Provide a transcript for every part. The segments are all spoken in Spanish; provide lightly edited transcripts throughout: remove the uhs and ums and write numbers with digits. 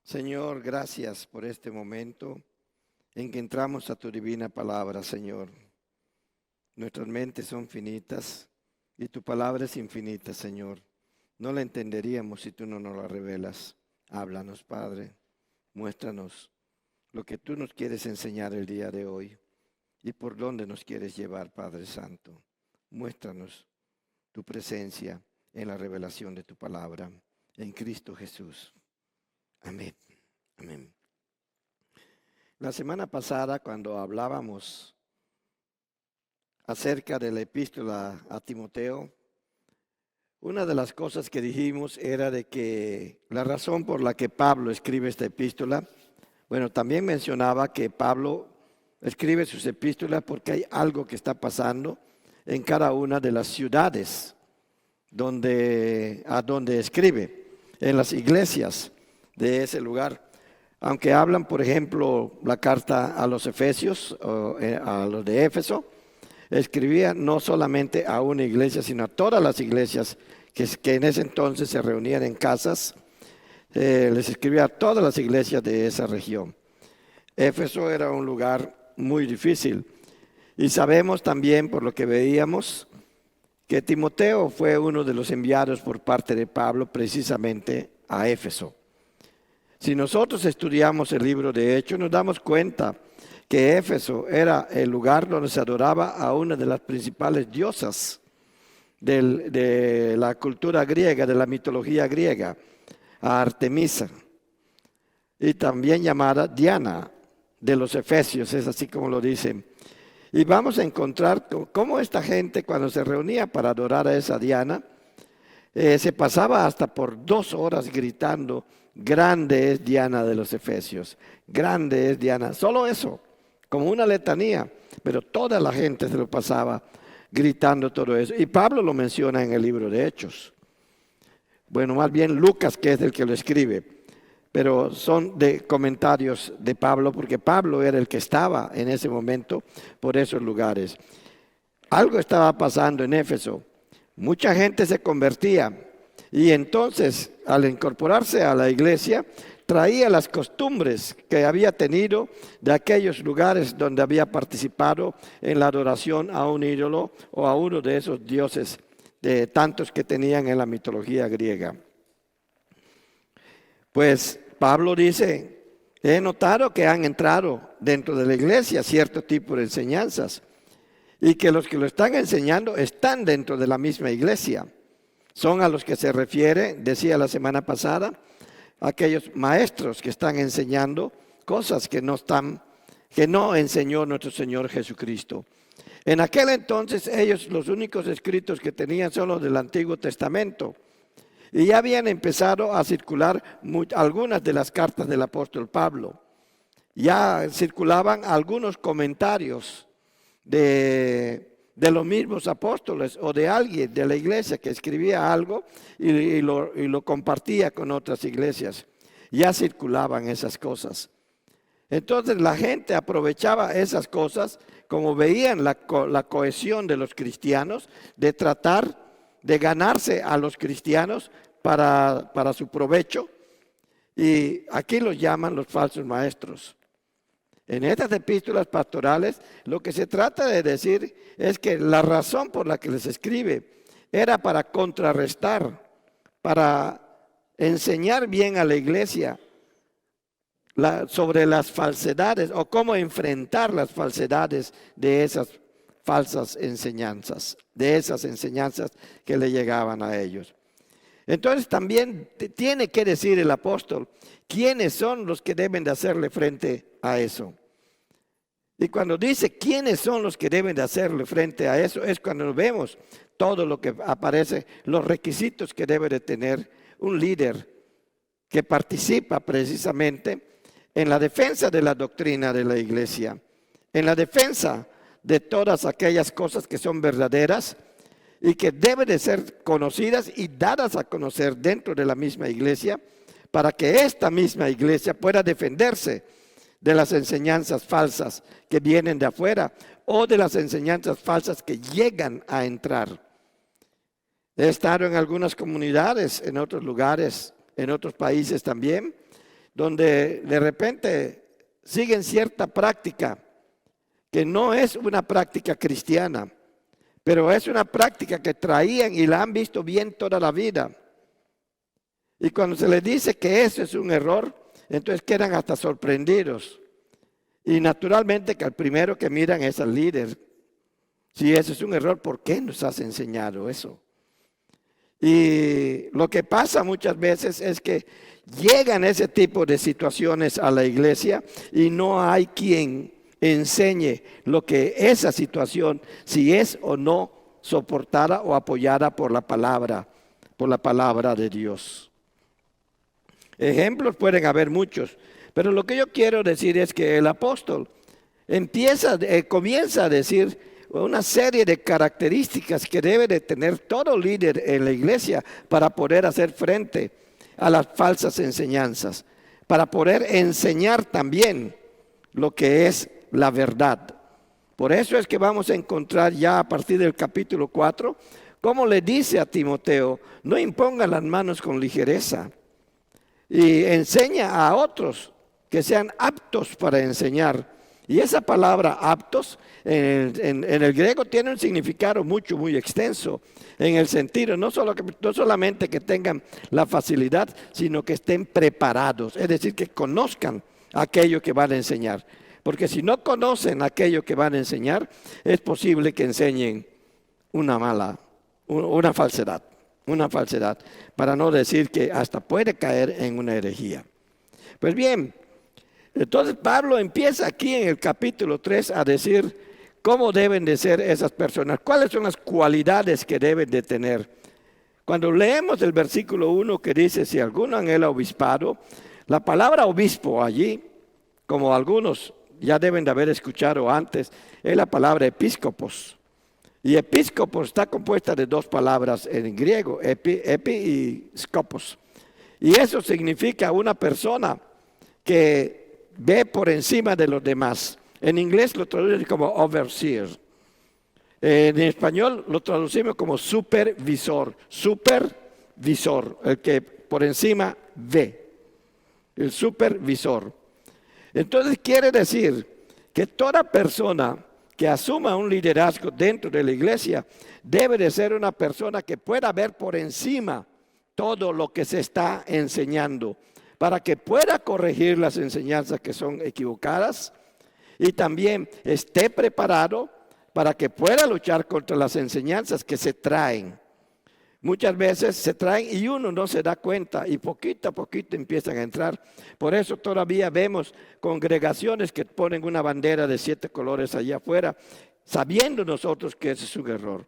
Señor, gracias por este momento en que entramos a tu divina palabra, Señor. Nuestras mentes son finitas y tu palabra es infinita, Señor. No la entenderíamos si tú no nos la revelas. Háblanos, Padre. Muéstranos lo que tú nos quieres enseñar el día de hoy y por dónde nos quieres llevar, Padre Santo. Muéstranos tu presencia en la revelación de tu palabra, en Cristo Jesús. Amén. Amén. La semana pasada, cuando hablábamos acerca de la epístola a Timoteo, una de las cosas que dijimos era de que la razón por la que Pablo escribe esta epístola, también mencionaba que Pablo escribe sus epístolas porque hay algo que está pasando en cada una de las ciudades a donde escribe, en las iglesias de ese lugar. Aunque hablan, por ejemplo, la carta a los Efesios, a los de Éfeso, escribía no solamente a una iglesia, sino a todas las iglesias que en ese entonces se reunían en casas. Les escribía a todas las iglesias de esa región. Éfeso era un lugar muy difícil. Y sabemos también, por lo que veíamos, que Timoteo fue uno de los enviados por parte de Pablo precisamente a Éfeso. Si nosotros estudiamos el libro de Hechos, nos damos cuenta que Éfeso era el lugar donde se adoraba a una de las principales diosas de la cultura griega, de la mitología griega, a Artemisa, y también llamada Diana de los Efesios, es así como lo dicen. Y vamos a encontrar cómo esta gente, cuando se reunía para adorar a esa Diana, se pasaba hasta por 2 horas gritando: grande es Diana de los Efesios, grande es Diana. Solo eso, como una letanía, pero toda la gente se lo pasaba gritando todo eso. Y Pablo lo menciona en el libro de Hechos. Más bien Lucas, que es el que lo escribe, pero son de comentarios de Pablo, porque Pablo era el que estaba en ese momento por esos lugares. Algo estaba pasando en Éfeso. Mucha gente se convertía y entonces, al incorporarse a la iglesia, traía las costumbres que había tenido de aquellos lugares donde había participado en la adoración a un ídolo o a uno de esos dioses de tantos que tenían en la mitología griega. Pues Pablo dice: he notado que han entrado dentro de la iglesia cierto tipo de enseñanzas y que los que lo están enseñando están dentro de la misma iglesia. Son a los que se refiere, decía la semana pasada, aquellos maestros que están enseñando cosas que no enseñó nuestro Señor Jesucristo. En aquel entonces ellos los únicos escritos que tenían son los del Antiguo Testamento. Y ya habían empezado a circular algunas de las cartas del apóstol Pablo. Ya circulaban algunos comentarios de los mismos apóstoles o de alguien de la iglesia que escribía algo y lo compartía con otras iglesias. Ya circulaban esas cosas. Entonces la gente aprovechaba esas cosas, como veían la cohesión de los cristianos, de tratar de ganarse a los cristianos para su provecho. Y aquí los llaman los falsos maestros. En estas epístolas pastorales, lo que se trata de decir es que la razón por la que les escribe era para contrarrestar, para enseñar bien a la iglesia sobre las falsedades o cómo enfrentar las falsedades de esas falsas enseñanzas, de esas enseñanzas que le llegaban a ellos. Entonces también tiene que decir el apóstol quiénes son los que deben de hacerle frente a eso. Y cuando dice quiénes son los que deben de hacerle frente a eso, es cuando vemos todo lo que aparece, los requisitos que debe de tener un líder que participa precisamente en la defensa de la doctrina de la iglesia, en la defensa de todas aquellas cosas que son verdaderas y que deben de ser conocidas y dadas a conocer dentro de la misma iglesia, para que esta misma iglesia pueda defenderse de las enseñanzas falsas que vienen de afuera o de las enseñanzas falsas que llegan a entrar. He estado en algunas comunidades, en otros lugares, en otros países también, donde de repente siguen cierta práctica que no es una práctica cristiana, pero es una práctica que traían y la han visto bien toda la vida. Y cuando se les dice que eso es un error, entonces quedan hasta sorprendidos. Y naturalmente que al primero que miran es al líder. Si eso es un error, ¿por qué nos has enseñado eso? Y lo que pasa muchas veces es que llegan ese tipo de situaciones a la iglesia y no hay quien enseñe lo que esa situación, si es o no soportada o apoyada por la palabra de Dios. Ejemplos pueden haber muchos, pero lo que yo quiero decir es que el apóstol comienza a decir una serie de características que debe de tener todo líder en la iglesia para poder hacer frente a las falsas enseñanzas, para poder enseñar también lo que es la verdad. Por eso es que vamos a encontrar ya a partir del capítulo 4, como le dice a Timoteo, no imponga las manos con ligereza y enseña a otros que sean aptos para enseñar. Y esa palabra aptos en el griego tiene un significado muy extenso, en el sentido no solamente que tengan la facilidad, sino que estén preparados, es decir, que conozcan aquello que van a enseñar. Porque si no conocen aquello que van a enseñar, es posible que enseñen una falsedad, para no decir que hasta puede caer en una herejía. Pues bien, entonces Pablo empieza aquí en el capítulo 3 a decir cómo deben de ser esas personas, cuáles son las cualidades que deben de tener. Cuando leemos el versículo 1 que dice, si alguno anhela obispado, la palabra obispo allí, como algunos ya deben de haber escuchado antes, es la palabra episcopos. Y episcopos está compuesta de dos palabras en griego, epi y scopos. Y eso significa una persona que ve por encima de los demás. En inglés lo traducen como overseer. En español lo traducimos como supervisor. Supervisor, el que por encima ve. El supervisor. Entonces quiere decir que toda persona que asuma un liderazgo dentro de la iglesia debe de ser una persona que pueda ver por encima todo lo que se está enseñando, para que pueda corregir las enseñanzas que son equivocadas y también esté preparado para que pueda luchar contra las enseñanzas que se traen. Muchas veces se traen y uno no se da cuenta y poquito a poquito empiezan a entrar. Por eso todavía vemos congregaciones que ponen una bandera de 7 colores allá afuera, sabiendo nosotros que ese es un error.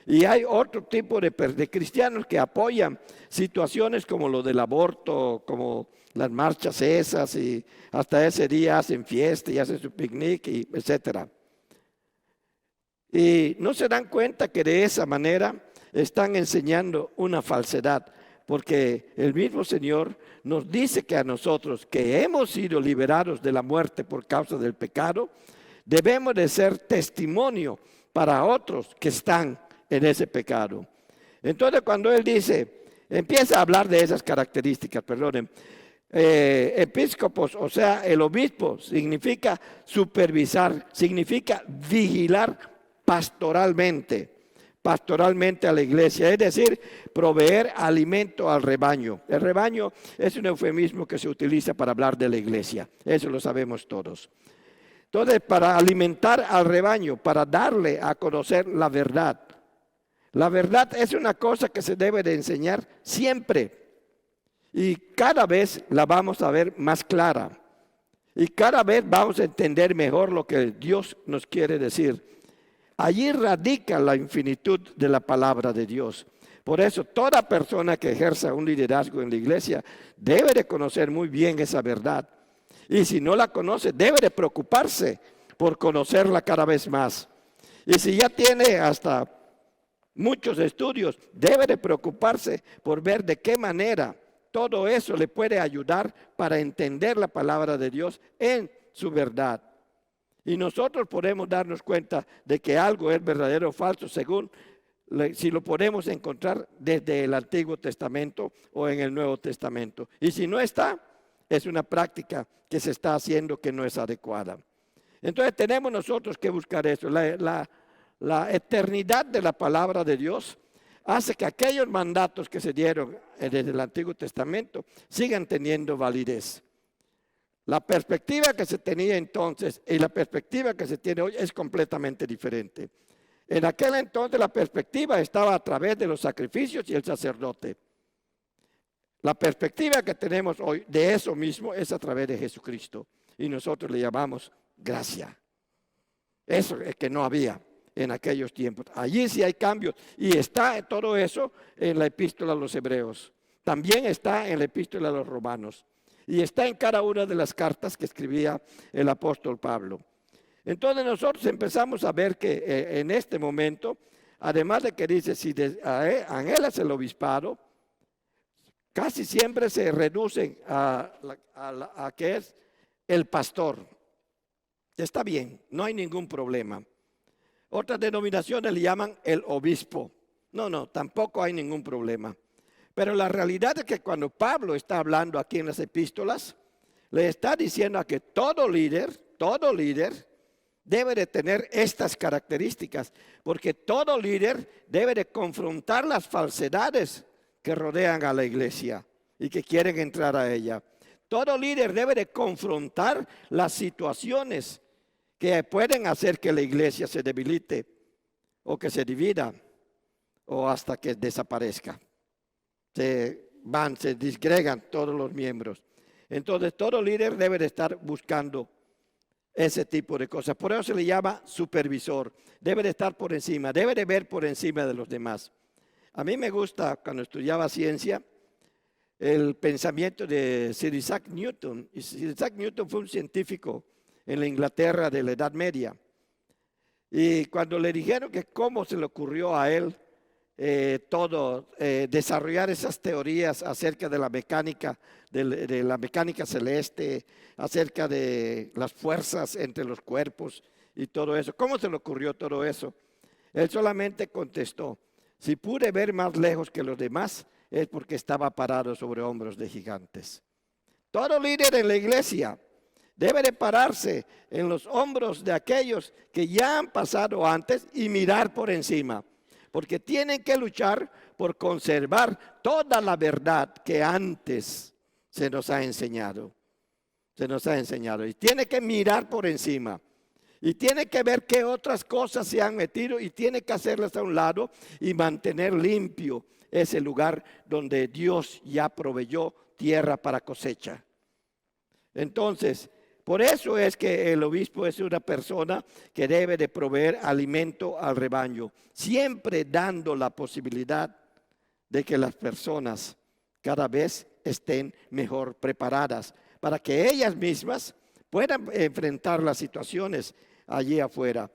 Y hay otro tipo de cristianos que apoyan situaciones como lo del aborto, como las marchas esas, y hasta ese día hacen fiesta y hacen su picnic, etc. Y no se dan cuenta que de esa manera están enseñando una falsedad, porque el mismo Señor nos dice que a nosotros que hemos sido liberados de la muerte por causa del pecado, debemos de ser testimonio para otros que están en ese pecado. Entonces cuando Él dice, empieza a hablar de esas características, perdonen, episcopos, o sea, el obispo significa supervisar, significa vigilar pastoralmente a la iglesia, es decir, proveer alimento al rebaño. El rebaño es un eufemismo que se utiliza para hablar de la iglesia, eso lo sabemos todos. Entonces, para alimentar al rebaño, para darle a conocer la verdad. La verdad es una cosa que se debe de enseñar siempre y cada vez la vamos a ver más clara y cada vez vamos a entender mejor lo que Dios nos quiere decir. Allí radica la infinitud de la palabra de Dios. Por eso toda persona que ejerza un liderazgo en la iglesia debe de conocer muy bien esa verdad. Y si no la conoce, debe de preocuparse por conocerla cada vez más. Y si ya tiene hasta muchos estudios, debe de preocuparse por ver de qué manera todo eso le puede ayudar para entender la palabra de Dios en su verdad. Y nosotros podemos darnos cuenta de que algo es verdadero o falso según si lo podemos encontrar desde el Antiguo Testamento o en el Nuevo Testamento. Y si no está, es una práctica que se está haciendo que no es adecuada. Entonces tenemos nosotros que buscar eso. La eternidad de la palabra de Dios hace que aquellos mandatos que se dieron desde el Antiguo Testamento sigan teniendo validez. La perspectiva que se tenía entonces y la perspectiva que se tiene hoy es completamente diferente. En aquel entonces la perspectiva estaba a través de los sacrificios y el sacerdote. La perspectiva que tenemos hoy de eso mismo es a través de Jesucristo. Y nosotros le llamamos gracia. Eso es que no había en aquellos tiempos. Allí sí hay cambios. Y está todo eso en la epístola a los hebreos. También está en la epístola a los romanos. Y está en cada una de las cartas que escribía el apóstol Pablo. Entonces nosotros empezamos a ver que en este momento, además de que dice, si anhelas el obispado, casi siempre se reducen a que es el pastor. Está bien, no hay ningún problema. Otras denominaciones le llaman el obispo. No, tampoco hay ningún problema. Pero la realidad es que cuando Pablo está hablando aquí en las epístolas, le está diciendo a que todo líder debe de tener estas características, porque todo líder debe de confrontar las falsedades que rodean a la iglesia y que quieren entrar a ella. Todo líder debe de confrontar las situaciones que pueden hacer que la iglesia se debilite o que se divida o hasta que desaparezca. Se disgregan todos los miembros. Entonces todo líder debe de estar buscando ese tipo de cosas. Por eso se le llama supervisor. Debe de estar por encima, debe de ver por encima de los demás. A mí me gusta, cuando estudiaba ciencia, el pensamiento de Sir Isaac Newton. Y Sir Isaac Newton fue un científico en la Inglaterra de la Edad Media. Y cuando le dijeron que cómo se le ocurrió a él desarrollar esas teorías acerca de la mecánica, de la mecánica celeste, acerca de las fuerzas entre los cuerpos y todo eso. ¿Cómo se le ocurrió todo eso? Él solamente contestó, si pude ver más lejos que los demás, es porque estaba parado sobre hombros de gigantes. Todo líder en la iglesia debe de pararse en los hombros de aquellos que ya han pasado antes y mirar por encima. Porque tienen que luchar por conservar toda la verdad que antes se nos ha enseñado. Se nos ha enseñado. Y tiene que mirar por encima. Y tiene que ver qué otras cosas se han metido y tiene que hacerlas a un lado y mantener limpio ese lugar donde Dios ya proveyó tierra para cosecha. Entonces, por eso es que el obispo es una persona que debe de proveer alimento al rebaño, siempre dando la posibilidad de que las personas cada vez estén mejor preparadas para que ellas mismas puedan enfrentar las situaciones allí afuera.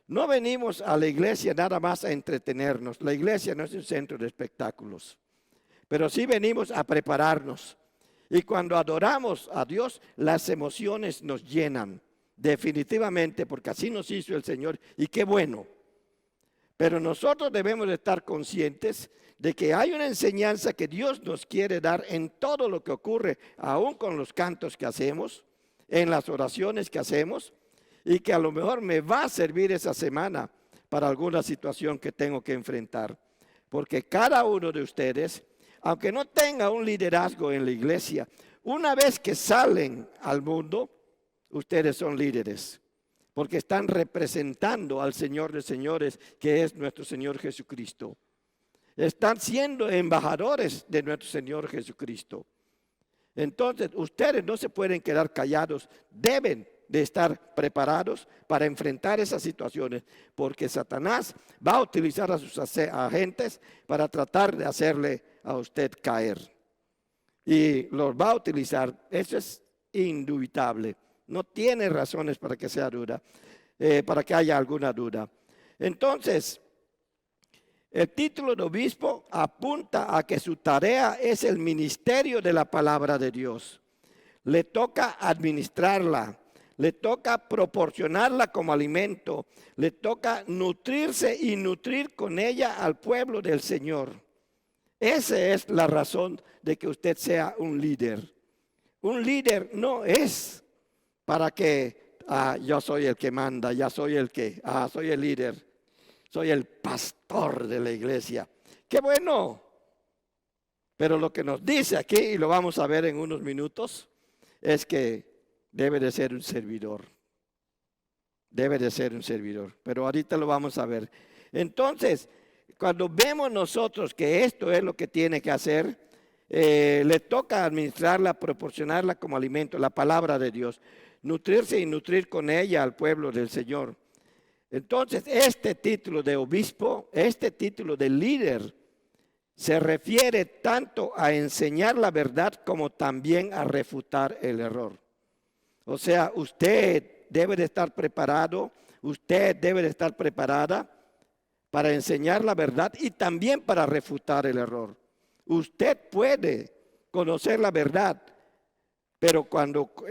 No venimos a la iglesia nada más a entretenernos. La iglesia no es un centro de espectáculos, pero sí venimos a prepararnos. Y cuando adoramos a Dios, las emociones nos llenan, definitivamente, porque así nos hizo el Señor. Y qué bueno. Pero nosotros debemos de estar conscientes de que hay una enseñanza que Dios nos quiere dar en todo lo que ocurre, aún con los cantos que hacemos, en las oraciones que hacemos, y que a lo mejor me va a servir esa semana para alguna situación que tengo que enfrentar. Porque cada uno de ustedes, aunque no tenga un liderazgo en la iglesia, una vez que salen al mundo, ustedes son líderes. Porque están representando al Señor de señores, que es nuestro Señor Jesucristo. Están siendo embajadores de nuestro Señor Jesucristo. Entonces, ustedes no se pueden quedar callados, deben de estar preparados para enfrentar esas situaciones, porque Satanás va a utilizar a sus agentes para tratar de hacerle a usted caer. Y los va a utilizar, eso es indubitable. No tiene razones para que sea duda, para que haya alguna duda. Entonces, el título de obispo apunta a que su tarea es el ministerio de la palabra de Dios. Le toca administrarla, le toca proporcionarla como alimento, le toca nutrirse y nutrir con ella al pueblo del Señor. Esa es la razón de que usted sea un líder. un líder no es para que yo soy el que manda, ya soy soy el líder, soy el pastor de la iglesia. ¡Qué bueno! Pero lo que nos dice aquí, y lo vamos a ver en unos minutos, es que debe de ser un servidor. Debe de ser un servidor. Pero ahorita lo vamos a ver. Entonces, cuando vemos nosotros que esto es lo que tiene que hacer, le toca administrarla, proporcionarla como alimento, la palabra de Dios, nutrirse y nutrir con ella al pueblo del Señor. Entonces, este título de obispo, este título de líder, se refiere tanto a enseñar la verdad como también a refutar el error. O sea, usted debe de estar preparado, usted debe de estar preparada para enseñar la verdad y también para refutar el error. Usted puede conocer la verdad, pero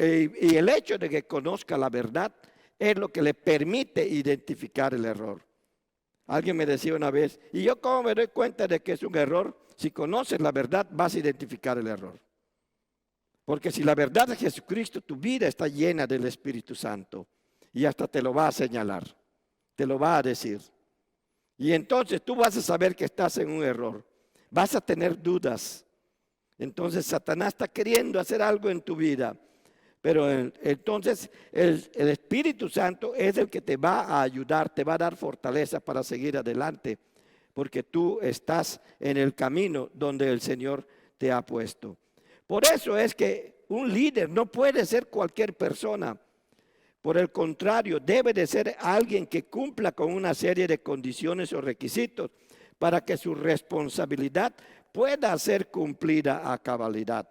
y el hecho de que conozca la verdad es lo que le permite identificar el error. Alguien me decía una vez, ¿y yo cómo me doy cuenta de que es un error? Si conoces la verdad, vas a identificar el error. Porque si la verdad de Jesucristo, tu vida está llena del Espíritu Santo y hasta te lo va a señalar, te lo va a decir. Y entonces tú vas a saber que estás en un error, vas a tener dudas. Entonces Satanás está queriendo hacer algo en tu vida, pero entonces el Espíritu Santo es el que te va a ayudar, te va a dar fortaleza para seguir adelante, porque tú estás en el camino donde el Señor te ha puesto. Por eso es que un líder no puede ser cualquier persona. Por el contrario, debe de ser alguien que cumpla con una serie de condiciones o requisitos para que su responsabilidad pueda ser cumplida a cabalidad.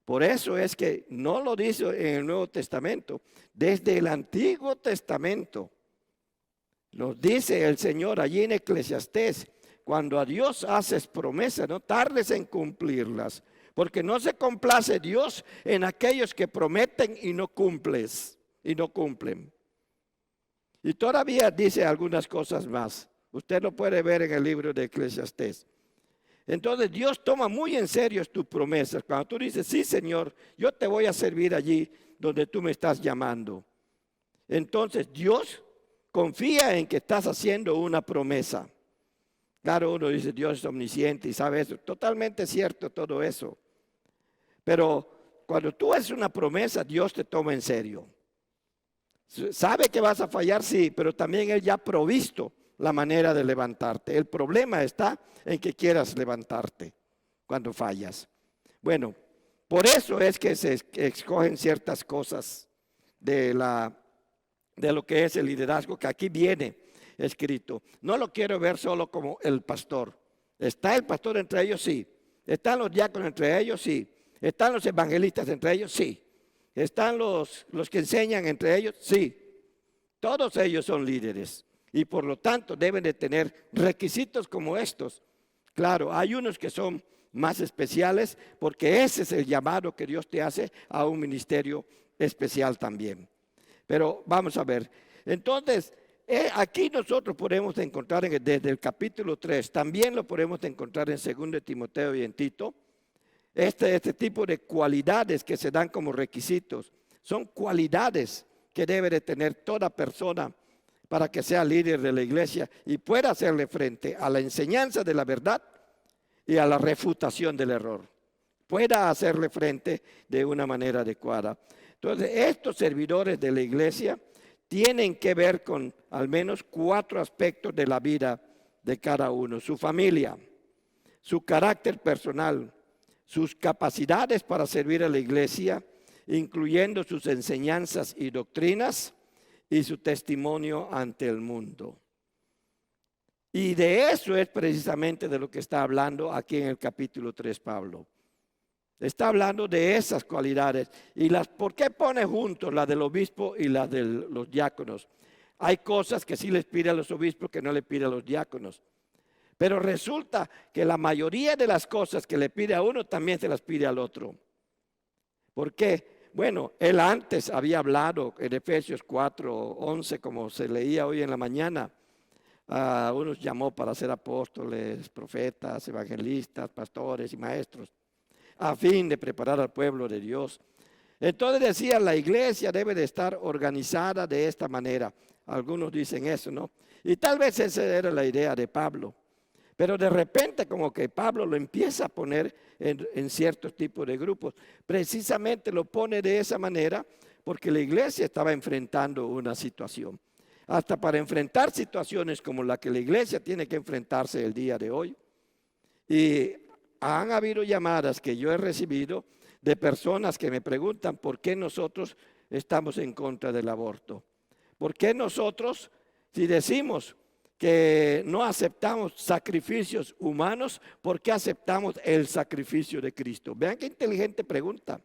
Por eso es que no lo dice en el Nuevo Testamento, desde el Antiguo Testamento. Nos dice el Señor allí en Eclesiastés, cuando a Dios haces promesas, no tardes en cumplirlas, porque no se complace Dios en aquellos que prometen y no cumplen. Y todavía dice algunas cosas más. Usted lo puede ver en el libro de Eclesiastés. Entonces Dios toma muy en serio tus promesas. Cuando tú dices, sí Señor, yo te voy a servir allí donde tú me estás llamando. Entonces Dios confía en que estás haciendo una promesa. Claro, uno dice, Dios es omnisciente y sabe eso. Totalmente cierto todo eso. Pero cuando tú haces una promesa, Dios te toma en serio. Sabe que vas a fallar, sí, pero también Él ya ha provisto la manera de levantarte. El problema está en que quieras levantarte cuando fallas. Bueno, por eso es que se escogen ciertas cosas de lo que es el liderazgo, que aquí viene escrito. No lo quiero ver solo como el pastor. ¿Está el pastor entre ellos? Sí. ¿Están los diáconos entre ellos? Sí. ¿Están los evangelistas entre ellos? Sí. ¿Están los que enseñan entre ellos? Sí. Todos ellos son líderes y por lo tanto deben de tener requisitos como estos. Claro, hay unos que son más especiales porque ese es el llamado que Dios te hace a un ministerio especial también. Pero vamos a ver. Entonces, aquí nosotros podemos encontrar desde el capítulo 3, también lo podemos encontrar en 2 Timoteo y en Tito. Este tipo de cualidades que se dan como requisitos son cualidades que debe de tener toda persona para que sea líder de la iglesia y pueda hacerle frente a la enseñanza de la verdad y a la refutación del error. Pueda hacerle frente de una manera adecuada. Entonces, estos servidores de la iglesia tienen que ver con al menos 4 aspectos de la vida de cada uno: su familia, su carácter personal, sus capacidades para servir a la iglesia, incluyendo sus enseñanzas y doctrinas, y su testimonio ante el mundo. Y de eso es precisamente de lo que está hablando aquí en el capítulo 3 Pablo. Está hablando de esas cualidades. ¿Y por qué pone juntos la del obispo y la de los diáconos? Hay cosas que sí les pide a los obispos que no le pide a los diáconos. Pero resulta que la mayoría de las cosas que le pide a uno también se las pide al otro. ¿Por qué? Bueno, él antes había hablado en Efesios 4:11, como se leía hoy en la mañana. A unos llamó para ser apóstoles, profetas, evangelistas, pastores y maestros. a fin de preparar al pueblo de Dios. Entonces decía, la iglesia debe de estar organizada de esta manera. Algunos dicen eso, ¿no? Y tal vez esa era la idea de Pablo. Pero de repente como que Pablo lo empieza a poner en ciertos tipos de grupos. Precisamente lo pone de esa manera porque la iglesia estaba enfrentando una situación. Hasta para enfrentar situaciones como la que la iglesia tiene que enfrentarse el día de hoy. Y han habido llamadas que yo he recibido de personas que me preguntan por qué nosotros estamos en contra del aborto. ¿Por qué nosotros, si decimos que no aceptamos sacrificios humanos, por qué aceptamos el sacrificio de Cristo? Vean qué inteligente pregunta.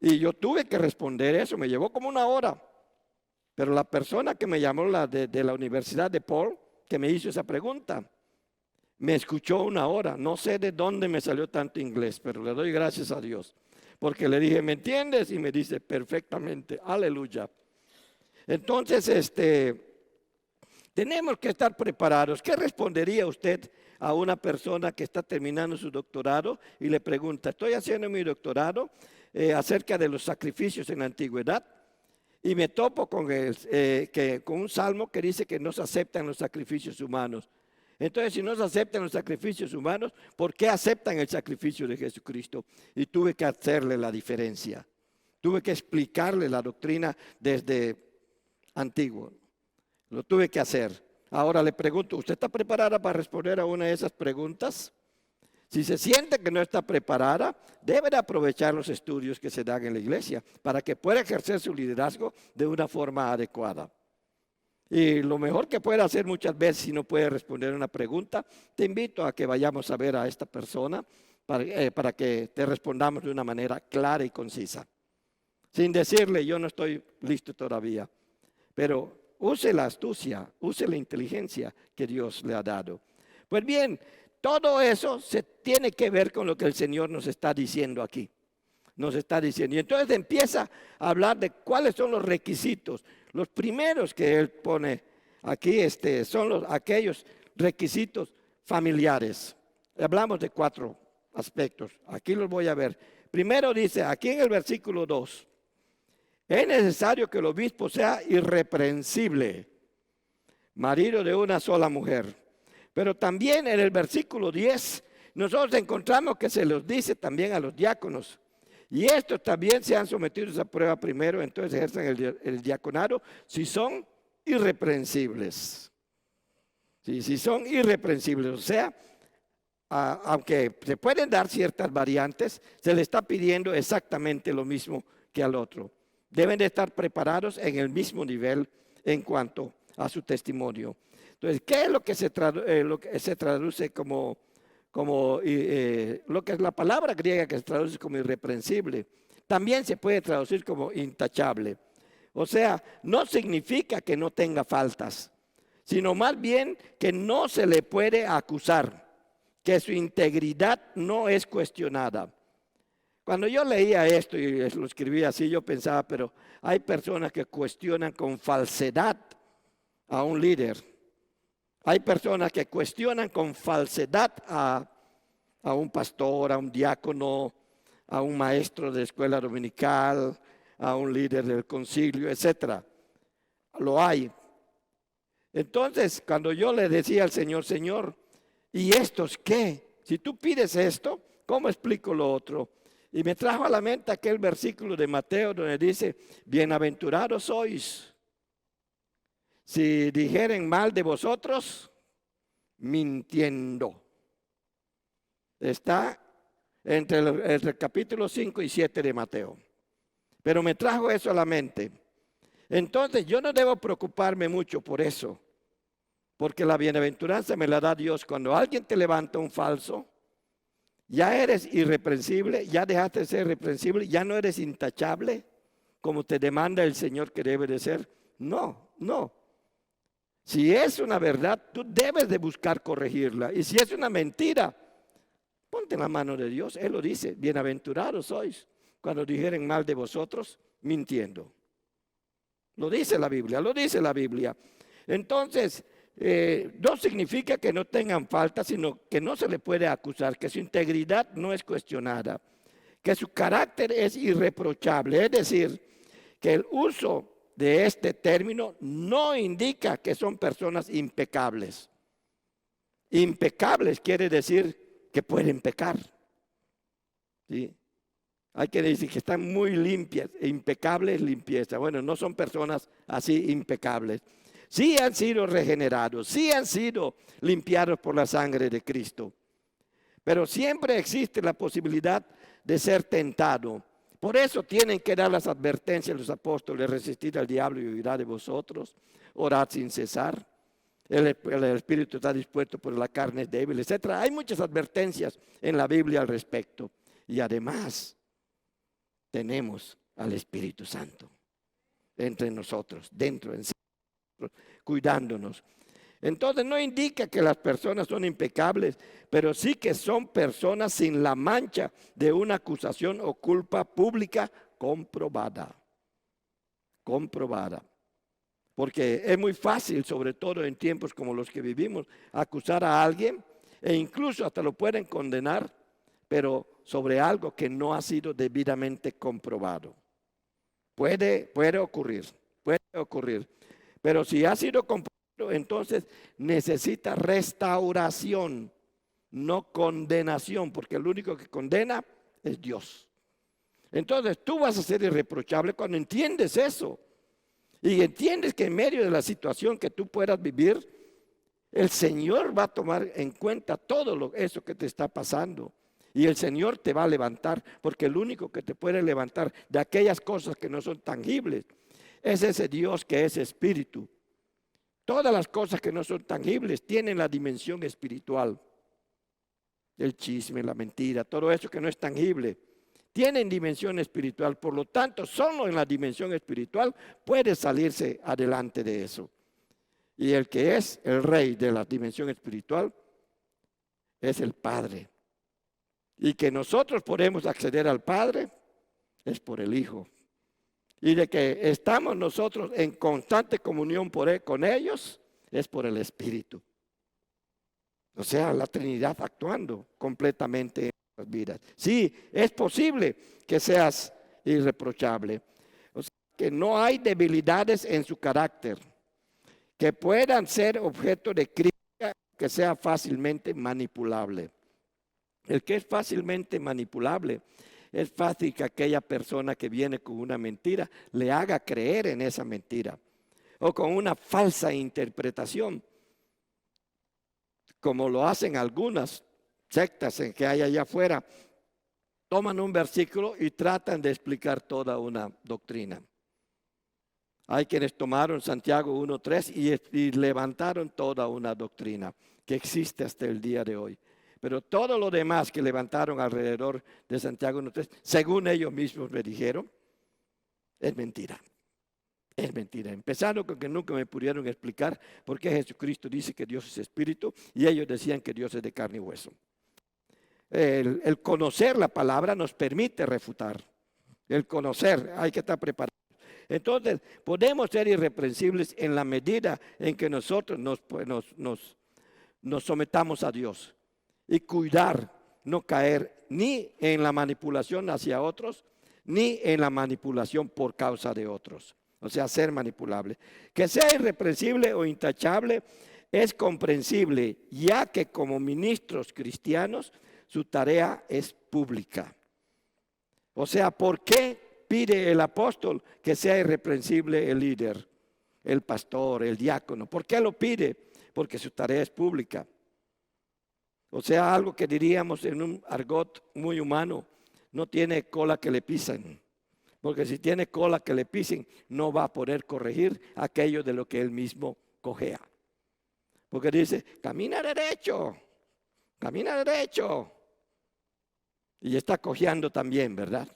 Y yo tuve que responder eso, me llevó como una hora. Pero la persona que me llamó de la Universidad de Paul, que me hizo esa pregunta, me escuchó una hora. No sé de dónde me salió tanto inglés, pero le doy gracias a Dios. Porque le dije, ¿me entiendes? Y me dice, perfectamente, aleluya. Entonces, tenemos que estar preparados. ¿Qué respondería usted a una persona que está terminando su doctorado y le pregunta, estoy haciendo mi doctorado acerca de los sacrificios en la antigüedad y me topo con un salmo que dice que no se aceptan los sacrificios humanos? Entonces, si no se aceptan los sacrificios humanos, ¿por qué aceptan el sacrificio de Jesucristo? Y tuve que hacerle la diferencia. Tuve que explicarle la doctrina desde antiguo. Lo tuve que hacer. Ahora le pregunto, ¿usted está preparada para responder a una de esas preguntas? Si se siente que no está preparada, debe de aprovechar los estudios que se dan en la iglesia para que pueda ejercer su liderazgo de una forma adecuada. Y lo mejor que puede hacer muchas veces, si no puede responder una pregunta, te invito a que vayamos a ver a esta persona para que te respondamos de una manera clara y concisa. Sin decirle, yo no estoy listo todavía, pero use la astucia, use la inteligencia que Dios le ha dado. Pues bien, todo eso se tiene que ver con lo que el Señor nos está diciendo aquí. Nos está diciendo. Y entonces empieza a hablar de cuáles son los requisitos. Los primeros que Él pone aquí son aquellos requisitos familiares. Hablamos de 4 aspectos. Aquí los voy a ver. Primero dice, aquí en el versículo 2, es necesario que el obispo sea irreprensible, marido de una sola mujer. Pero también en el versículo 10, nosotros encontramos que se los dice también a los diáconos. Y estos también sean sometidos a prueba primero, entonces ejercen el diaconado si son irreprensibles. Si son irreprensibles, o sea, aunque se pueden dar ciertas variantes, se le está pidiendo exactamente lo mismo que al otro. Deben de estar preparados en el mismo nivel en cuanto a su testimonio. Entonces, ¿qué es lo que se traduce como lo que es la palabra griega que se traduce como irreprensible? También se puede traducir como intachable. O sea, no significa que no tenga faltas, sino más bien que no se le puede acusar, que su integridad no es cuestionada. Cuando yo leía esto y lo escribía así, yo pensaba, pero hay personas que cuestionan con falsedad a un líder. Hay personas que cuestionan con falsedad a un pastor, a un diácono, a un maestro de escuela dominical, a un líder del concilio, etc. Lo hay. Entonces, cuando yo le decía al Señor, Señor, ¿y estos qué? Si tú pides esto, ¿cómo explico lo otro? Y me trajo a la mente aquel versículo de Mateo donde dice, bienaventurados sois si dijeren mal de vosotros, mintiendo. Está entre el capítulo 5 y 7 de Mateo. Pero me trajo eso a la mente. Entonces yo no debo preocuparme mucho por eso, porque la bienaventuranza me la da Dios. Cuando alguien te levanta un falso, ya eres irreprensible, ya dejaste de ser irreprensible, ya no eres intachable, como te demanda el Señor que debe de ser. No. Si es una verdad, tú debes de buscar corregirla. Y si es una mentira, ponte en la mano de Dios. Él lo dice, bienaventurados sois cuando dijeren mal de vosotros, mintiendo. Lo dice la Biblia. Entonces, no significa que no tengan falta, sino que no se le puede acusar, que su integridad no es cuestionada, que su carácter es irreprochable. Es decir, que el uso de este término no indica que son personas impecables. Impecables quiere decir que pueden pecar. ¿Sí? Hay que decir que están muy limpias. Impecables, limpieza. Bueno, no son personas así impecables. Sí han sido regenerados, sí han sido limpiados por la sangre de Cristo. Pero siempre existe la posibilidad de ser tentado. Por eso tienen que dar las advertencias los apóstoles: resistid al diablo y huirá de vosotros, orad sin cesar. El espíritu está dispuesto, pero la carne es débil, etc. Hay muchas advertencias en la Biblia al respecto. Y además tenemos al Espíritu Santo entre nosotros, dentro de nosotros, cuidándonos. Entonces no indica que las personas son impecables, pero sí que son personas sin la mancha de una acusación o culpa pública comprobada. Comprobada. Porque es muy fácil, sobre todo en tiempos como los que vivimos, acusar a alguien e incluso hasta lo pueden condenar, pero sobre algo que no ha sido debidamente comprobado. Puede ocurrir. Pero si ha sido comprobado, entonces necesita restauración, no condenación, porque el único que condena es Dios. Entonces tú vas a ser irreprochable cuando entiendes eso. Y entiendes que en medio de la situación que tú puedas vivir, el Señor va a tomar en cuenta todo eso que te está pasando. Y el Señor te va a levantar, porque el único que te puede levantar de aquellas cosas que no son tangibles es ese Dios que es espíritu. Todas las cosas que no son tangibles tienen la dimensión espiritual. El chisme, la mentira, todo eso que no es tangible, tienen dimensión espiritual. Por lo tanto, solo en la dimensión espiritual puede salirse adelante de eso. Y el que es el rey de la dimensión espiritual es el Padre. Y que nosotros podemos acceder al Padre es por el Hijo. Y de que estamos nosotros en constante comunión con ellos es por el Espíritu. O sea, la Trinidad actuando completamente en nuestras vidas. Sí, es posible que seas irreprochable. O sea, que no hay debilidades en su carácter, que puedan ser objeto de crítica, que sea fácilmente manipulable. El que es fácilmente manipulable, es fácil que aquella persona que viene con una mentira le haga creer en esa mentira, o con una falsa interpretación, como lo hacen algunas sectas en que hay allá afuera. Toman un versículo y tratan de explicar toda una doctrina. Hay quienes tomaron Santiago 1:3 y levantaron toda una doctrina que existe hasta el día de hoy. Pero todo lo demás que levantaron alrededor de Santiago 1:3, según ellos mismos me dijeron, es mentira. Es mentira. Empezando con que nunca me pudieron explicar por qué Jesucristo dice que Dios es espíritu y ellos decían que Dios es de carne y hueso. El conocer la palabra nos permite refutar. El conocer, hay que estar preparados. Entonces, podemos ser irreprensibles en la medida en que nosotros nos sometamos a Dios. Y cuidar, no caer ni en la manipulación hacia otros, ni en la manipulación por causa de otros. O sea, ser manipulable. Que sea irreprensible o intachable es comprensible, ya que como ministros cristianos su tarea es pública. O sea, ¿por qué pide el apóstol que sea irreprensible el líder, el pastor, el diácono? ¿Por qué lo pide? Porque su tarea es pública. O sea, algo que diríamos en un argot muy humano, no tiene cola que le pisen. Porque si tiene cola que le pisen, no va a poder corregir aquello de lo que él mismo cojea. Porque dice, camina derecho. Y está cojeando también, ¿verdad?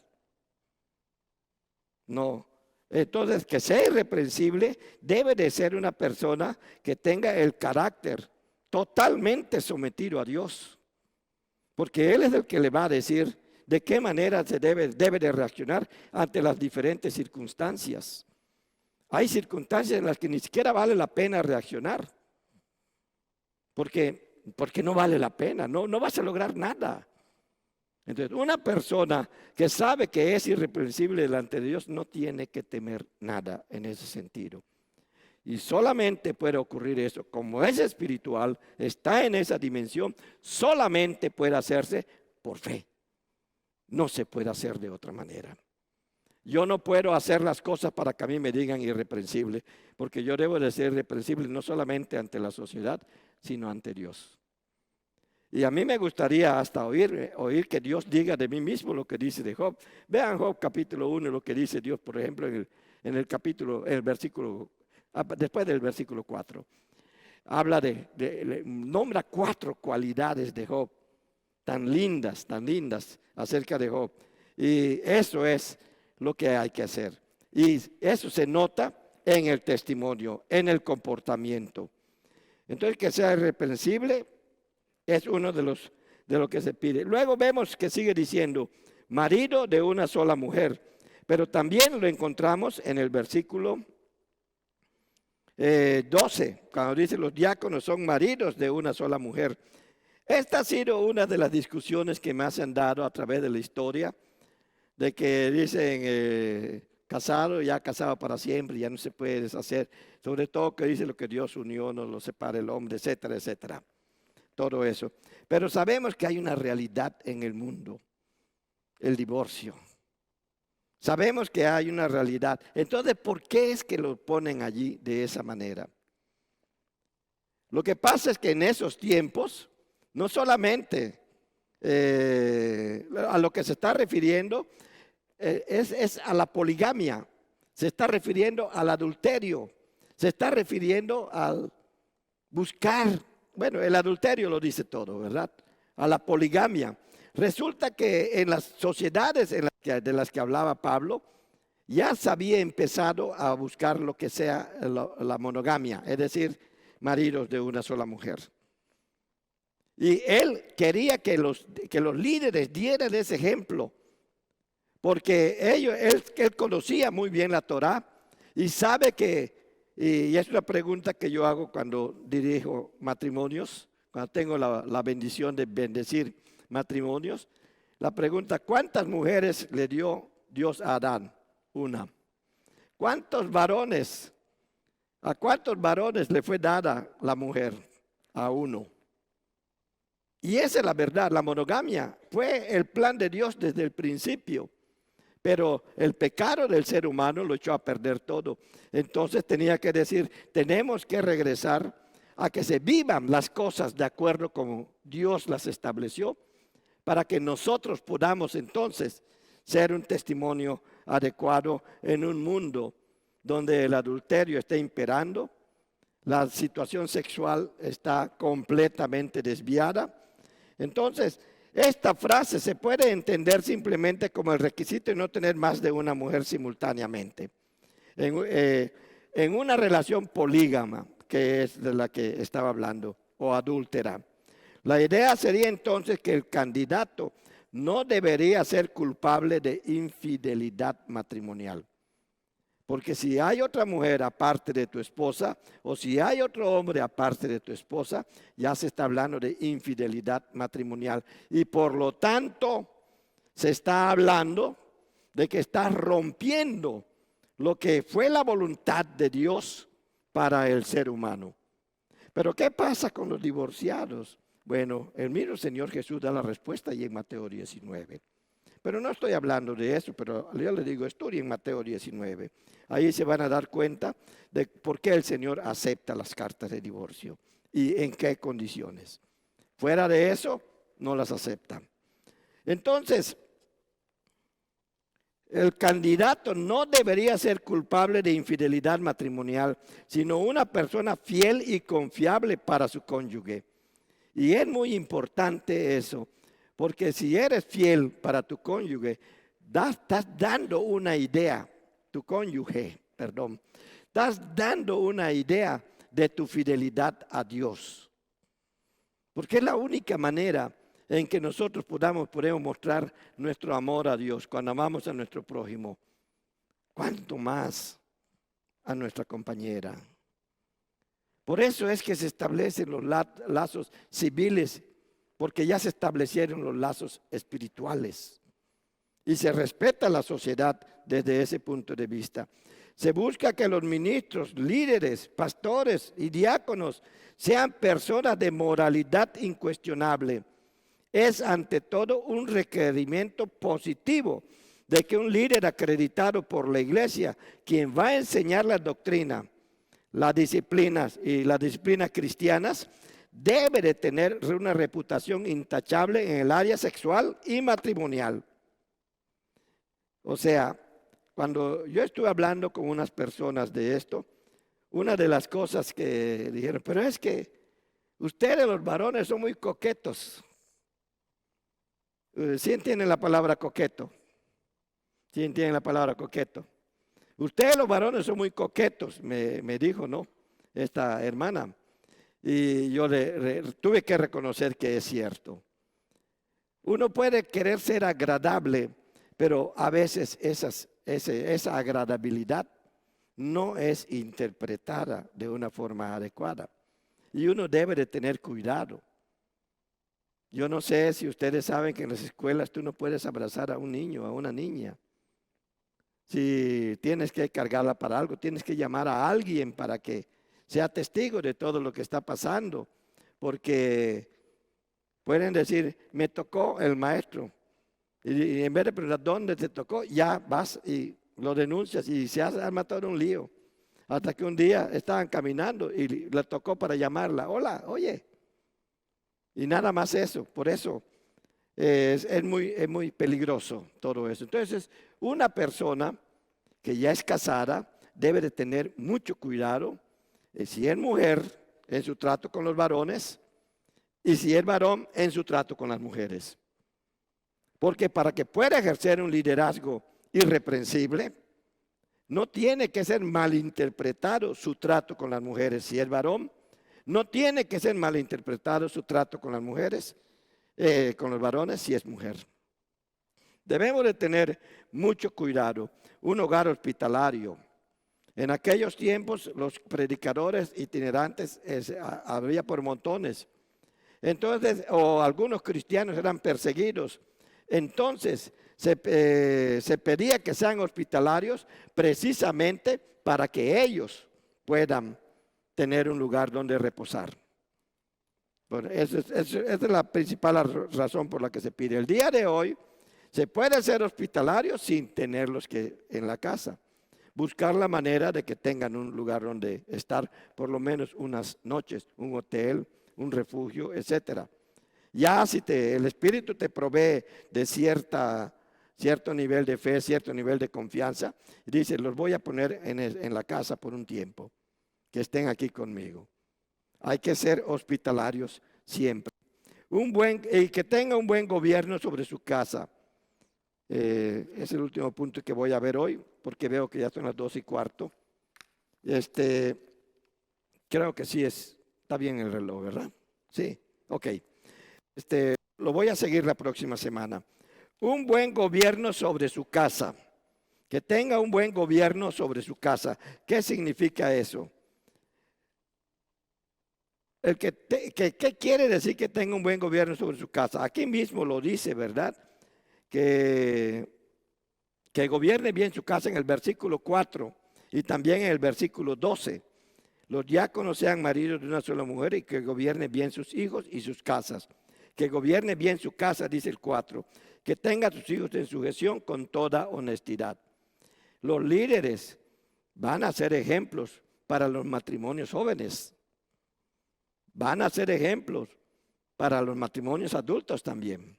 No. Entonces, que sea irreprensible debe de ser una persona que tenga el carácter totalmente sometido a Dios. Porque Él es el que le va a decir de qué manera se debe de reaccionar ante las diferentes circunstancias. Hay circunstancias en las que ni siquiera vale la pena reaccionar. porque no vale la pena, no vas a lograr nada. Entonces, una persona que sabe que es irreprensible delante de Dios no tiene que temer nada en ese sentido. Y solamente puede ocurrir eso, como es espiritual, está en esa dimensión, solamente puede hacerse por fe. No se puede hacer de otra manera. Yo no puedo hacer las cosas para que a mí me digan irreprensible, porque yo debo de ser irreprensible no solamente ante la sociedad, sino ante Dios. Y a mí me gustaría hasta oír que Dios diga de mí mismo lo que dice de Job. Vean Job capítulo 1, lo que dice Dios, por ejemplo, en el versículo, después del versículo 4. Habla nombra 4 cualidades de Job, tan lindas acerca de Job. Y eso es lo que hay que hacer. Y eso se nota en el testimonio, en el comportamiento. Entonces, que sea irreprensible es uno de lo que se pide. Luego vemos que sigue diciendo, marido de una sola mujer. Pero también lo encontramos en el versículo 12, cuando dice los diáconos son maridos de una sola mujer. Esta ha sido una de las discusiones que más se han dado a través de la historia, de que dicen casado para siempre, ya no se puede deshacer. Sobre todo que dice lo que Dios unió, no lo separa el hombre, etcétera, etcétera. Todo eso. Pero sabemos que hay una realidad en el mundo, el divorcio. Sabemos que hay una realidad. Entonces, ¿por qué es que lo ponen allí de esa manera? Lo que pasa es que en esos tiempos, no solamente a lo que se está refiriendo es a la poligamia, se está refiriendo al adulterio, se está refiriendo al buscar. Bueno, el adulterio lo dice todo, ¿verdad? A la poligamia. Resulta que en las sociedades de las que hablaba Pablo, ya se había empezado a buscar lo que sea la monogamia, es decir, maridos de una sola mujer. Y él quería que los líderes dieran ese ejemplo, porque él conocía muy bien la Torá y sabe que, y es una pregunta que yo hago cuando dirijo matrimonios, cuando tengo la bendición de bendecir matrimonios, la pregunta, ¿cuántas mujeres le dio Dios a Adán? Una. ¿A cuántos varones le fue dada la mujer? A uno. Y esa es la verdad, la monogamia fue el plan de Dios desde el principio. Pero el pecado del ser humano lo echó a perder todo. Entonces tenía que decir, tenemos que regresar a que se vivan las cosas de acuerdo como Dios las estableció, para que nosotros podamos entonces ser un testimonio adecuado en un mundo donde el adulterio está imperando, la situación sexual está completamente desviada. Entonces, esta frase se puede entender simplemente como el requisito de no tener más de una mujer simultáneamente. En una relación polígama, que es de la que estaba hablando, o adúltera. La idea sería entonces que el candidato no debería ser culpable de infidelidad matrimonial. Porque si hay otra mujer aparte de tu esposa, o si hay otro hombre aparte de tu esposa, ya se está hablando de infidelidad matrimonial. Y por lo tanto, se está hablando de que estás rompiendo lo que fue la voluntad de Dios para el ser humano. Pero ¿qué pasa con los divorciados? Bueno, el mismo Señor Jesús da la respuesta ahí en Mateo 19. Pero no estoy hablando de eso, pero yo le digo, estudien Mateo 19. Ahí se van a dar cuenta de por qué el Señor acepta las cartas de divorcio y en qué condiciones. Fuera de eso, no las acepta. Entonces, el candidato no debería ser culpable de infidelidad matrimonial, sino una persona fiel y confiable para su cónyuge. Y es muy importante eso, porque si eres fiel para tu cónyuge, estás dando una idea, estás dando una idea de tu fidelidad a Dios. Porque es la única manera en que nosotros podemos mostrar nuestro amor a Dios cuando amamos a nuestro prójimo. ¿Cuánto más a nuestra compañera? Por eso es que se establecen los lazos civiles, porque ya se establecieron los lazos espirituales. Y se respeta la sociedad desde ese punto de vista. Se busca que los ministros, líderes, pastores y diáconos sean personas de moralidad incuestionable. Es ante todo un requerimiento positivo de que un líder acreditado por la iglesia, quien va a enseñar la doctrina, las disciplinas y las disciplinas cristianas, debe de tener una reputación intachable en el área sexual y matrimonial. O sea, cuando yo estuve hablando con unas personas de esto, una de las cosas que dijeron, pero es que ustedes los varones son muy coquetos. ¿Sí entienden la palabra coqueto? ¿Sí entienden la palabra coqueto? Ustedes los varones son muy coquetos, me dijo, ¿no? Esta hermana. Y yo tuve que reconocer que es cierto. Uno puede querer ser agradable, pero a veces esa agradabilidad no es interpretada de una forma adecuada. Y uno debe de tener cuidado. Yo no sé si ustedes saben que en las escuelas tú no puedes abrazar a un niño, a una niña. Si tienes que cargarla para algo, tienes que llamar a alguien para que sea testigo de todo lo que está pasando. Porque pueden decir, me tocó el maestro. Y en vez de preguntar dónde te tocó, ya vas y lo denuncias y se arma todo un lío. Hasta que un día estaban caminando y le tocó para llamarla. Hola, oye. Y nada más eso. Por eso es muy peligroso todo eso. Entonces, una persona que ya es casada debe de tener mucho cuidado. Si es mujer, en su trato con los varones. Y si es varón, en su trato con las mujeres. Porque para que pueda ejercer un liderazgo irreprensible, no tiene que ser malinterpretado su trato con las mujeres. Si es varón, no tiene que ser malinterpretado su trato con las mujeres, con los varones, si es mujer. Debemos de tener mucho cuidado. Un hogar hospitalario. En aquellos tiempos los predicadores itinerantes había por montones. Entonces, o algunos cristianos eran perseguidos. Entonces, se pedía que sean hospitalarios precisamente para que ellos puedan tener un lugar donde reposar. Bueno, esa es la principal razón por la que se pide. El día de hoy se puede ser hospitalario sin tenerlos en la casa. Buscar la manera de que tengan un lugar donde estar por lo menos unas noches, un hotel, un refugio, etcétera. Ya si el Espíritu te provee de cierto nivel de fe, cierto nivel de confianza, dice, los voy a poner en la casa por un tiempo, que estén aquí conmigo. Hay que ser hospitalarios siempre. Que tenga un buen gobierno sobre su casa. Es el último punto que voy a ver hoy, porque veo que ya son las 2:15. Creo que sí está bien el reloj, ¿verdad? Sí, ok. Lo voy a seguir la próxima semana. Un buen gobierno sobre su casa. Que tenga un buen gobierno sobre su casa. ¿Qué significa eso? ¿Qué quiere decir que tenga un buen gobierno sobre su casa? Aquí mismo lo dice, ¿verdad? Que gobierne bien su casa en el versículo 4 y también en el versículo 12. Los diáconos sean maridos de una sola mujer y que gobierne bien sus hijos y sus casas. Que gobierne bien su casa, dice el 4. Que tenga a sus hijos en sujeción con toda honestidad. Los líderes van a ser ejemplos para los matrimonios jóvenes. Van a ser ejemplos para los matrimonios adultos también.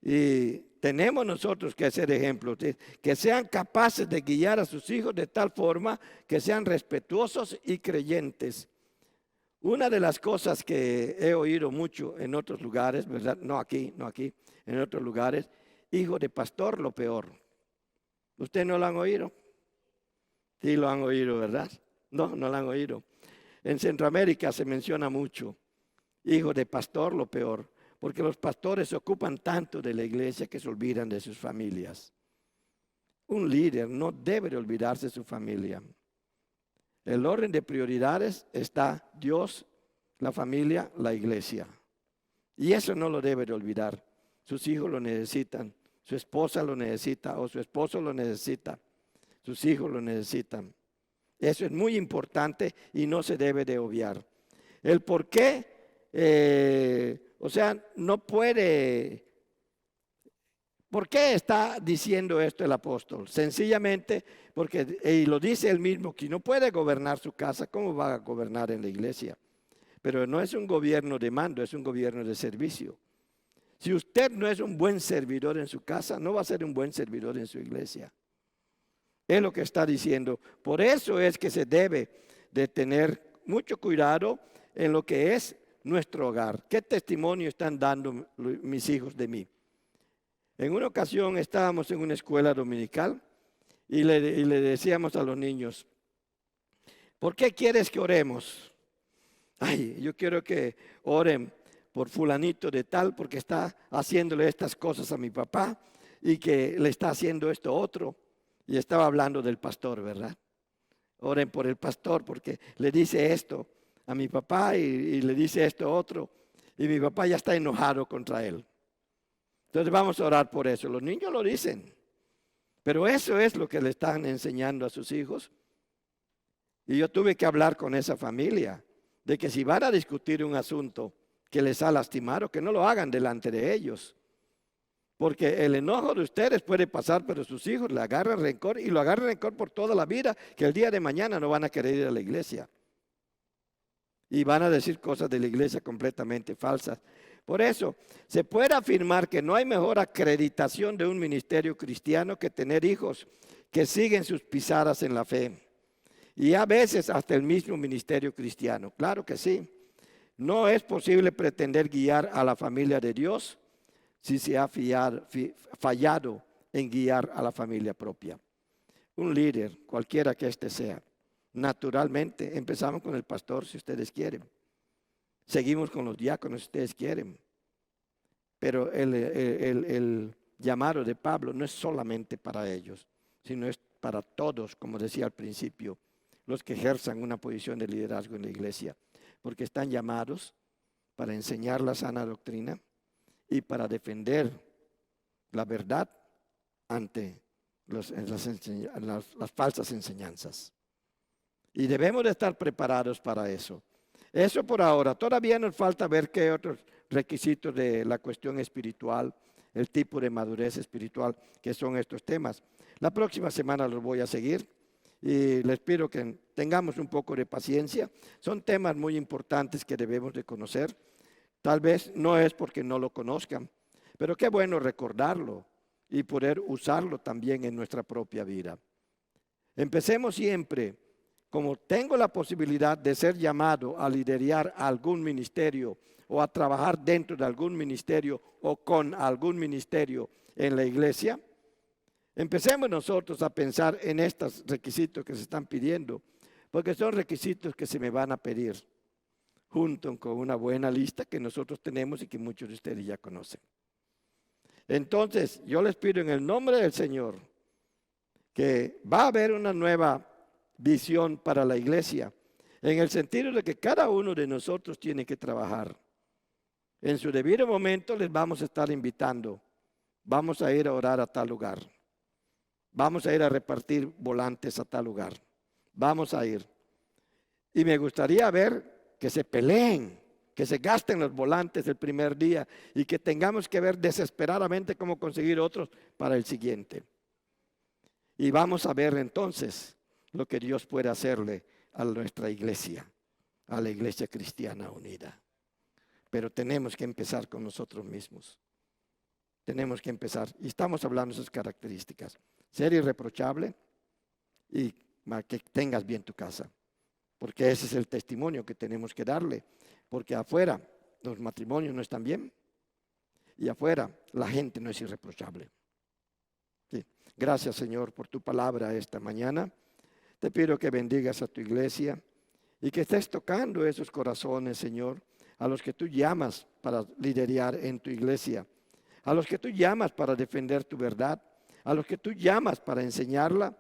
Y tenemos nosotros que ser ejemplos, que sean capaces de guiar a sus hijos de tal forma que sean respetuosos y creyentes. Una de las cosas que he oído mucho en otros lugares, ¿verdad? No aquí, en otros lugares, hijo de pastor, lo peor. ¿Ustedes no lo han oído? Sí lo han oído, ¿verdad? No lo han oído. En Centroamérica se menciona mucho, hijo de pastor, lo peor. Porque los pastores se ocupan tanto de la iglesia que se olvidan de sus familias. Un líder no debe de olvidarse de su familia. El orden de prioridades está Dios, la familia, la iglesia. Y eso no lo debe de olvidar. Sus hijos lo necesitan, su esposa lo necesita o su esposo lo necesita, sus hijos lo necesitan. Eso es muy importante y no se debe de obviar. El por qué, no puede. ¿Por qué está diciendo esto el apóstol? Sencillamente porque, y lo dice él mismo, que no puede gobernar su casa, ¿cómo va a gobernar en la iglesia? Pero no es un gobierno de mando, es un gobierno de servicio. Si usted no es un buen servidor en su casa, no va a ser un buen servidor en su iglesia. Es lo que está diciendo. Por eso es que se debe de tener mucho cuidado en lo que es nuestro hogar. ¿Qué testimonio están dando mis hijos de mí? En una ocasión estábamos en una escuela dominical y le decíamos a los niños, ¿por qué quieres que oremos? Ay, yo quiero que oren por fulanito de tal porque está haciéndole estas cosas a mi papá y que le está haciendo esto otro. Y estaba hablando del pastor, ¿verdad? Oren por el pastor porque le dice esto a mi papá y le dice esto otro. Y mi papá ya está enojado contra él. Entonces vamos a orar por eso. Los niños lo dicen. Pero eso es lo que le están enseñando a sus hijos. Y yo tuve que hablar con esa familia de que si van a discutir un asunto que les ha lastimado, que no lo hagan delante de ellos. Porque el enojo de ustedes puede pasar, pero sus hijos le agarran rencor y lo agarran rencor por toda la vida, que el día de mañana no van a querer ir a la iglesia. Y van a decir cosas de la iglesia completamente falsas. Por eso, se puede afirmar que no hay mejor acreditación de un ministerio cristiano que tener hijos que siguen sus pisadas en la fe. Y a veces hasta el mismo ministerio cristiano. Claro que sí. No es posible pretender guiar a la familia de Dios si se ha fallado en guiar a la familia propia. Un líder, cualquiera que éste sea, naturalmente, empezamos con el pastor si ustedes quieren. Seguimos con los diáconos si ustedes quieren. Pero el llamado de Pablo no es solamente para ellos, sino es para todos, como decía al principio, los que ejerzan una posición de liderazgo en la iglesia. Porque están llamados para enseñar la sana doctrina y para defender la verdad ante las falsas enseñanzas. Y debemos de estar preparados para eso. Eso por ahora. Todavía nos falta ver qué otros requisitos de la cuestión espiritual, el tipo de madurez espiritual que son estos temas. La próxima semana los voy a seguir y les pido que tengamos un poco de paciencia. Son temas muy importantes que debemos de conocer. Tal vez no es porque no lo conozcan, pero qué bueno recordarlo y poder usarlo también en nuestra propia vida. Empecemos siempre, como tengo la posibilidad de ser llamado a liderar algún ministerio o a trabajar dentro de algún ministerio o con algún ministerio en la iglesia, empecemos nosotros a pensar en estos requisitos que se están pidiendo, porque son requisitos que se me van a pedir, junto con una buena lista que nosotros tenemos y que muchos de ustedes ya conocen. Entonces, yo les pido en el nombre del Señor que va a haber una nueva visión para la iglesia, en el sentido de que cada uno de nosotros tiene que trabajar. En su debido momento les vamos a estar invitando. Vamos a ir a orar a tal lugar. Vamos a ir a repartir volantes a tal lugar. Vamos a ir. Y me gustaría ver que se peleen, que se gasten los volantes el primer día y que tengamos que ver desesperadamente cómo conseguir otros para el siguiente. Y vamos a ver entonces lo que Dios puede hacerle a nuestra iglesia, a la iglesia cristiana unida. Pero tenemos que empezar con nosotros mismos. Tenemos que empezar. Y estamos hablando de esas características. Ser irreprochable y que tengas bien tu casa. Porque ese es el testimonio que tenemos que darle. Porque afuera los matrimonios no están bien. Y afuera la gente no es irreprochable. Sí. Gracias, Señor, por tu palabra esta mañana. Te pido que bendigas a tu iglesia y que estés tocando esos corazones, Señor, a los que tú llamas para liderar en tu iglesia, a los que tú llamas para defender tu verdad, a los que tú llamas para enseñarla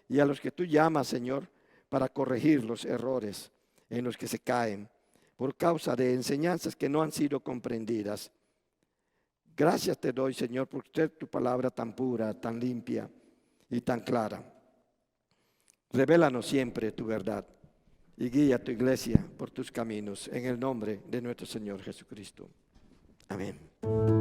y a los que tú llamas, Señor, para corregir los errores en los que se caen por causa de enseñanzas que no han sido comprendidas. Gracias te doy, Señor, por ser tu palabra tan pura, tan limpia y tan clara. Revélanos siempre tu verdad y guía a tu iglesia por tus caminos, en el nombre de nuestro Señor Jesucristo. Amén.